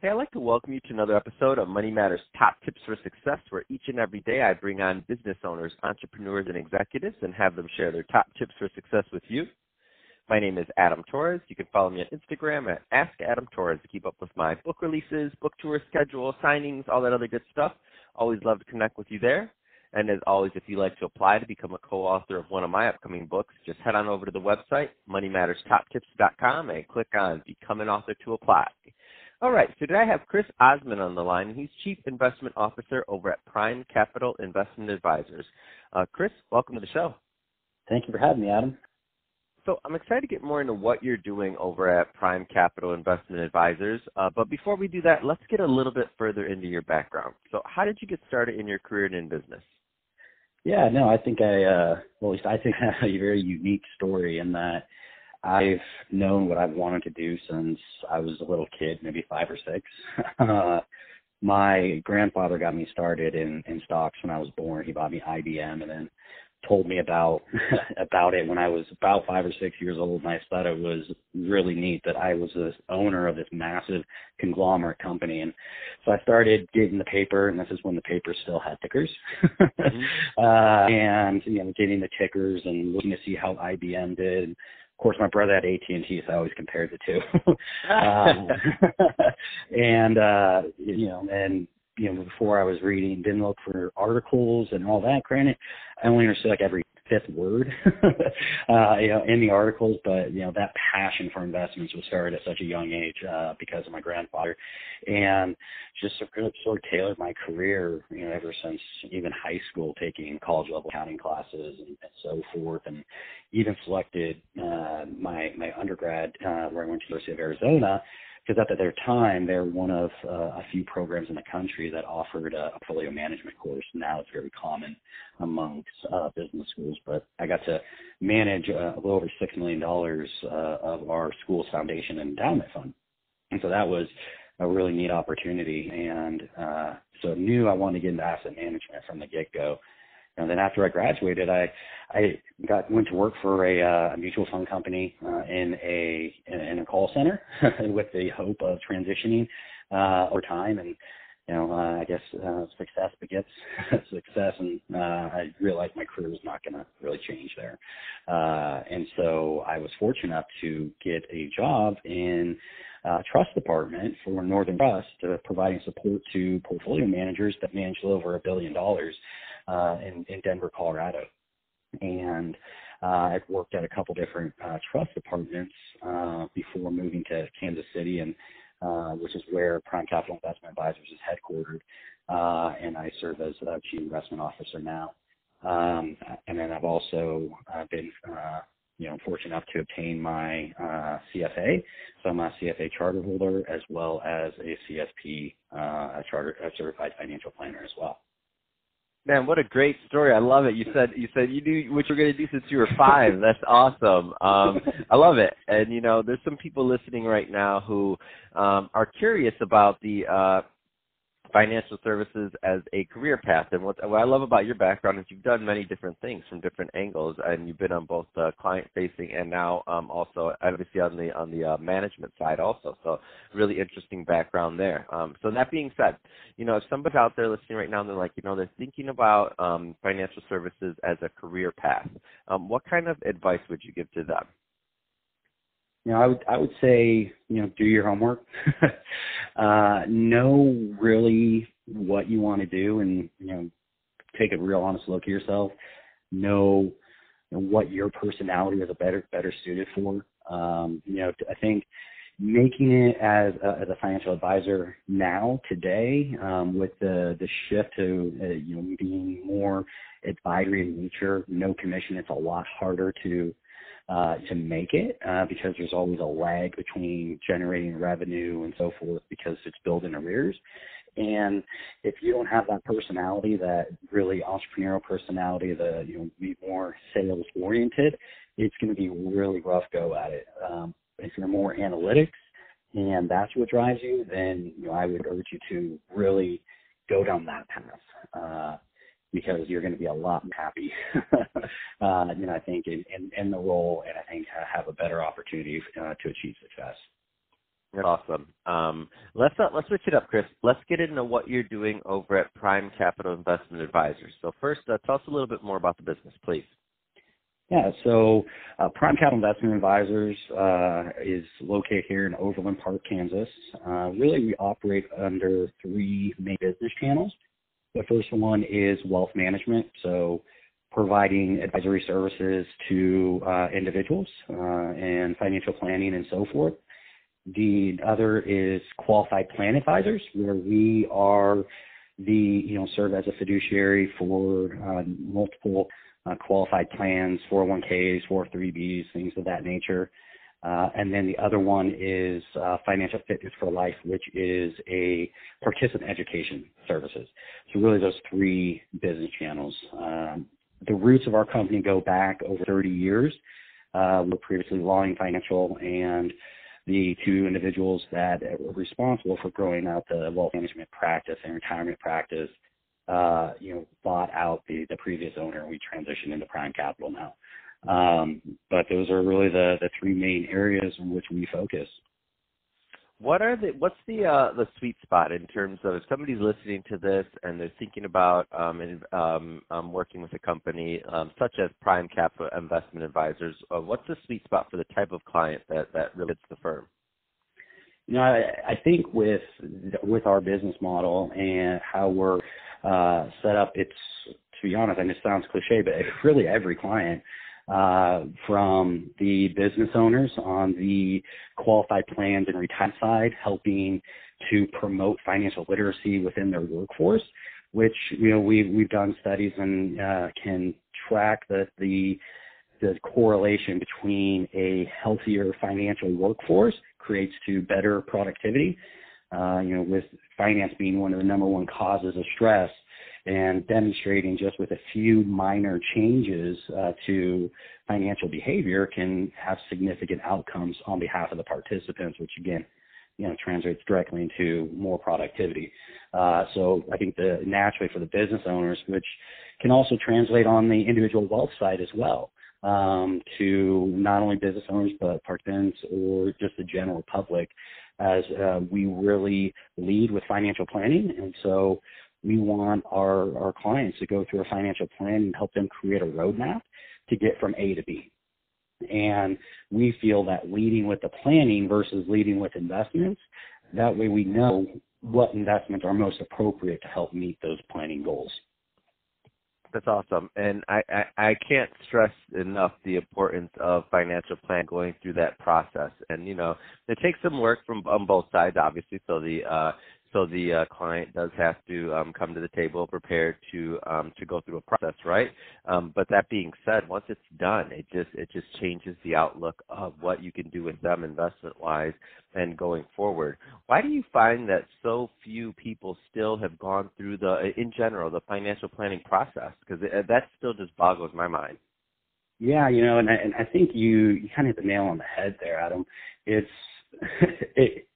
Hey, I'd like to welcome you to another episode of Money Matters Top Tips for Success, where each and every day I bring on business owners, entrepreneurs, and executives and have them share their top tips for success with you. My name is Adam Torres. You can follow me on Instagram at AskAdamTorres to keep up with my book releases, book tour schedule, signings, all that other good stuff. Always love to connect with you there. And as always, if you'd like to apply to become a co-author of one of my upcoming books, just head on over to the website, moneymatterstoptips.com, and click on Become an Author to apply. All right, so today I have Chris Osmond on the line, and he's Chief Investment Officer over at Prime Capital Investment Advisors. Chris, welcome to the show. Thank you for having me, Adam. So I'm excited to get more into what you're doing over at Prime Capital Investment Advisors. But before we do that, let's get a little bit further into your background. So how did you get started in your career and in business? Yeah, no, I think at least I think I have a very unique story in that I've known what I've wanted to do since I was a little kid, maybe 5 or 6. My grandfather got me started in stocks when I was born. He bought me IBM and then told me about it when I was about 5 or 6 years old, and I thought it was really neat that I was the owner of this massive conglomerate company. And so I started getting the paper, and this is when the paper still had tickers, and getting the tickers and looking to see how IBM did. Of course, my brother had AT&T, so I always compared the two. Before I was reading, didn't look for articles and all that. Granted, I only understood like every 5th word, in the articles, but that passion for investments was started at such a young age because of my grandfather, and just sort of tailored my career, ever since even high school, taking college level accounting classes and so forth, and even selected my undergrad where I went to the University of Arizona. Because at their time, they're one of a few programs in the country that offered a portfolio management course. Now it's very common amongst business schools. But I got to manage a little over $6 million of our school's foundation and endowment fund. And so that was a really neat opportunity. And so I knew I wanted to get into asset management from the get-go. And then after I graduated, I went to work for a mutual fund company in a call center with the hope of transitioning over time. And I guess success begets success, and I realized my career was not going to really change there. And so I was fortunate enough to get a job in trust department for Northern Trust, providing support to portfolio managers that manage over $1 billion in Denver, Colorado. And I've worked at a couple different trust departments before moving to Kansas City, and which is where Prime Capital Investment Advisors is headquartered. And I serve as Chief Investment Officer now. And then I've also been fortunate enough to obtain my CFA. So I'm a CFA charter holder as well as a CSP, a certified financial planner as well. Man, what a great story. I love it. You said you knew what you were going to do since you were 5. That's awesome. I love it. And, there's some people listening right now who are curious about the financial services as a career path. And what I love about your background is you've done many different things from different angles, and you've been on both client-facing and now also obviously on the management side also. So really interesting background there. So that being said, if somebody's out there listening right now and they're like, they're thinking about financial services as a career path, what kind of advice would you give to them? I would say, do your homework, know really what you want to do, and, take a real honest look at yourself, know what your personality is better suited for. I think making it as a financial advisor now, today, with the shift to, being more advisory in nature, no commission, it's a lot harder to make it because there's always a lag between generating revenue and so forth because it's built in arrears. And if you don't have that personality, that really entrepreneurial personality, be more sales oriented, it's going to be really rough go at it. If you're more analytics and that's what drives you, then I would urge you to really go down that path. Because you're going to be a lot happy, I think, in the role, and I think have a better opportunity to achieve success. That's awesome. Let's switch it up, Chris. Let's get into what you're doing over at Prime Capital Investment Advisors. So first, tell us a little bit more about the business, please. Yeah, so Prime Capital Investment Advisors is located here in Overland Park, Kansas. Really, we operate under three main business channels. The first one is wealth management, so providing advisory services to individuals and financial planning and so forth. The other is qualified plan advisors, where we are serve as a fiduciary for multiple qualified plans, 401ks, 403bs, things of that nature. And then the other one is Financial Fitness for Life, which is a participant education services. So really those three business channels. The roots of our company go back over 30 years. We were previously Lawing Financial, and the two individuals that were responsible for growing out the wealth management practice and retirement practice, bought out the previous owner, and we transitioned into Prime Capital now. But those are really the three main areas in which we focus. What's the sweet spot in terms of if somebody's listening to this and they're thinking about working with a company such as Prime Capital Investment Advisors? What's the sweet spot for the type of client that really fits the firm? I think with our business model and how we're set up, it's, to be honest, and it sounds cliche, but it's really every client. From the business owners on the qualified plans and retirement side, helping to promote financial literacy within their workforce, which we've done studies and can track the correlation between a healthier financial workforce creates to better productivity. With finance being one of the number one causes of stress, and demonstrating just with a few minor changes to financial behavior can have significant outcomes on behalf of the participants, which again, translates directly into more productivity. So I think naturally for the business owners, which can also translate on the individual wealth side as well, to not only business owners but participants or just the general public, as we really lead with financial planning. And so we want our clients to go through a financial plan and help them create a roadmap to get from A to B. And we feel that leading with the planning versus leading with investments, that way we know what investments are most appropriate to help meet those planning goals. That's awesome. And I can't stress enough the importance of financial plan going through that process. And, it takes some work on both sides, obviously. So the client does have to come to the table prepared to go through a process, right? But that being said, once it's done, it just changes the outlook of what you can do with them investment-wise and going forward. Why do you find that so few people still have gone through in general, the financial planning process? Because that still just boggles my mind. Yeah, and I think you kind of hit the nail on the head there, Adam. It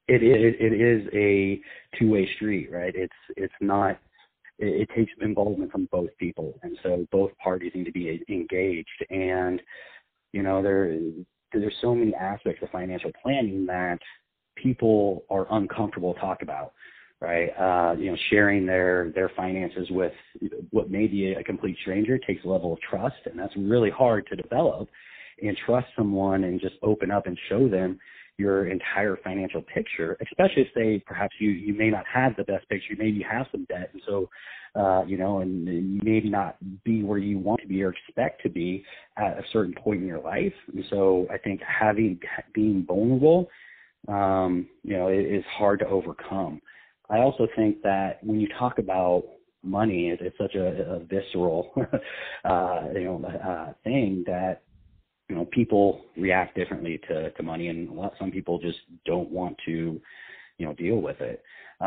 is a two-way street, right? It's not. It takes involvement from both people, and so both parties need to be engaged. And there's so many aspects of financial planning that people are uncomfortable to talk about, right? Sharing their finances with what may be a complete stranger takes a level of trust, and that's really hard to develop. And trust someone and just open up and show them your entire financial picture, especially if perhaps you may not have the best picture, maybe you have some debt, and so and you maybe not be where you want to be or expect to be at a certain point in your life. And so I think being vulnerable, it is hard to overcome. I also think that when you talk about money, it's such a visceral thing that people react differently to money, and some people just don't want to, deal with it. So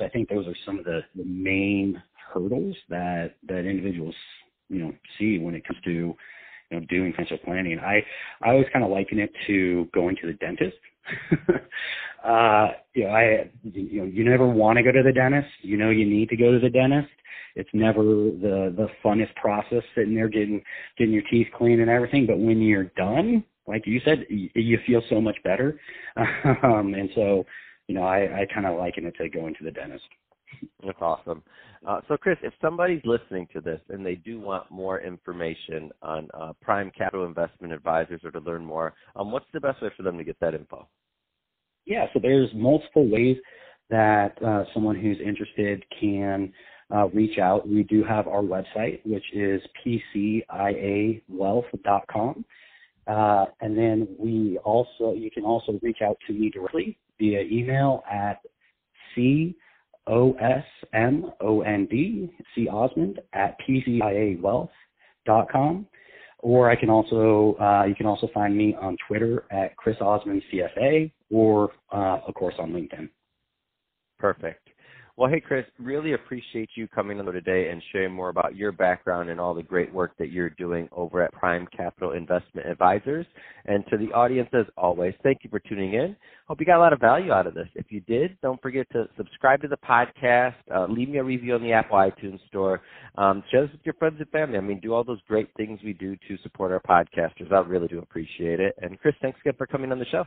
I think those are some of the main hurdles that individuals, see when it comes to, doing financial planning. I always kind of liken it to going to the dentist. You never want to go to the dentist. You need to go to the dentist. It's never the funnest process sitting there getting your teeth clean and everything. But when you're done, like you said, you feel so much better. And so, I kind of liken it to going to the dentist. That's awesome. So, Chris, if somebody's listening to this and they do want more information on Prime Capital Investment Advisors or to learn more, what's the best way for them to get that info? Yeah, so there's multiple ways that someone who's interested can reach out. We do have our website, which is pciawealth.com. And then you can also reach out to me directly via email at Osmond at pciawealth.com. Or you can also find me on Twitter at Chris Osmond CFA, or of course on LinkedIn. Perfect. Well, hey, Chris, really appreciate you coming on today and sharing more about your background and all the great work that you're doing over at Prime Capital Investment Advisors. And to the audience, as always, thank you for tuning in. Hope you got a lot of value out of this. If you did, don't forget to subscribe to the podcast, leave me a review on the Apple iTunes Store, share this with your friends and family. I mean, do all those great things we do to support our podcasters. I really do appreciate it. And Chris, thanks again for coming on the show.